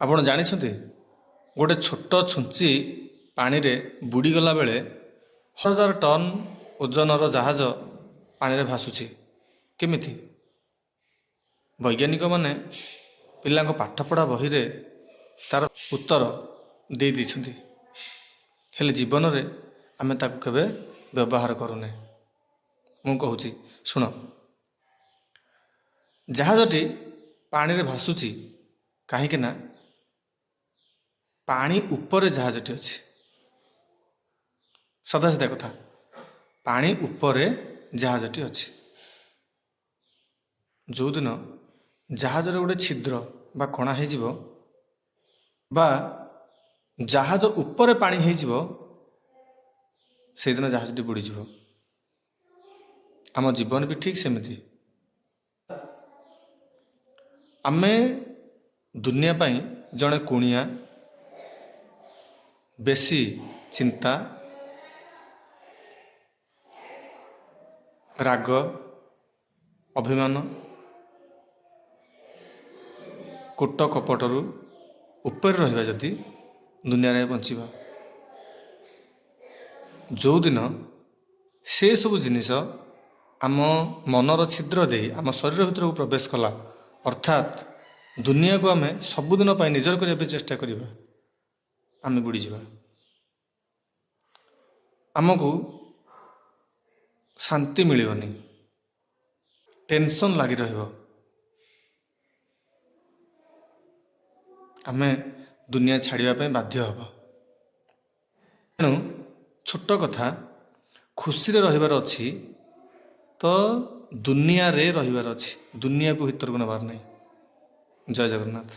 ଆପଣ ଜାଣିଛନ୍ତି ଗୋଟେ ଛୋଟ ଛୁଞ୍ଚି ପାଣିରେ ବୁଡ଼ିଗଲା ବେଳେ ହଜାର ଟନ୍ ଓଜନର ଜାହାଜ ପାଣିରେ ଭାସୁଛି। କେମିତି? ବୈଜ୍ଞାନିକମାନେ ପିଲାଙ୍କ ପାଠପଢ଼ା ବହିରେ ତାର ଉତ୍ତର ଦେଇ ଦେଇଛନ୍ତି, ହେଲେ ଜୀବନରେ ଆମେ ତାକୁ କେବେ ବ୍ୟବହାର କରୁନେ। ମୁଁ କହୁଛି ଶୁଣ। ଜାହାଜଟି ପାଣିରେ ଭାସୁଛି କାହିଁକି ନା ପାଣି ଉପରେ ଜାହାଜଟି ଅଛି। ସଦାସିଧା କଥା, ପାଣି ଉପରେ ଜାହାଜଟି ଅଛି। ଯେଉଁଦିନ ଜାହାଜରେ ଗୋଟେ ଛିଦ୍ର ବା କଣା ହେଇଯିବ ବା ଜାହାଜ ଉପରେ ପାଣି ହେଇଯିବ, ସେଇଦିନ ଜାହାଜଟି ବୁଡ଼ିଯିବ। ଆମ ଜୀବନ ବି ଠିକ୍ ସେମିତି। ଆମେ ଦୁନିଆ ପାଇଁ ଜଣେ କୁଣିଆ, ବେଶୀ ଚିନ୍ତା, ରାଗ, ଅଭିମାନ, କୋଟ କପଟରୁ ଉପରେ ରହିବା ଯଦି ଦୁନିଆରେ ବଞ୍ଚିବା। ଯେଉଁଦିନ ସେସବୁ ଜିନିଷ ଆମ ମନର ଛିଦ୍ର ଦେଇ ଆମ ଶରୀର ଭିତରକୁ ପ୍ରବେଶ କଲା, ଅର୍ଥାତ୍ ଦୁନିଆକୁ ଆମେ ସବୁଦିନ ପାଇଁ ନିଜର କରିବା ପାଇଁ ଚେଷ୍ଟା କରିବା, ଆମେ ବୁଡ଼ିଯିବା। ଆମକୁ ଶାନ୍ତି ମିଳିବନି, ଟେନସନ୍ ଲାଗି ରହିବ। ଆମେ ଦୁନିଆ ଛାଡ଼ିବା ପାଇଁ ବାଧ୍ୟ ହେବ। ତେଣୁ ଛୋଟ କଥା, ଖୁସିରେ ରହିବାର ଅଛି ତ ଦୁନିଆରେ ରହିବାର ଅଛି, ଦୁନିଆକୁ ଭିତରକୁ ନେବାର ନାହିଁ। ଜୟ ଜଗନ୍ନାଥ।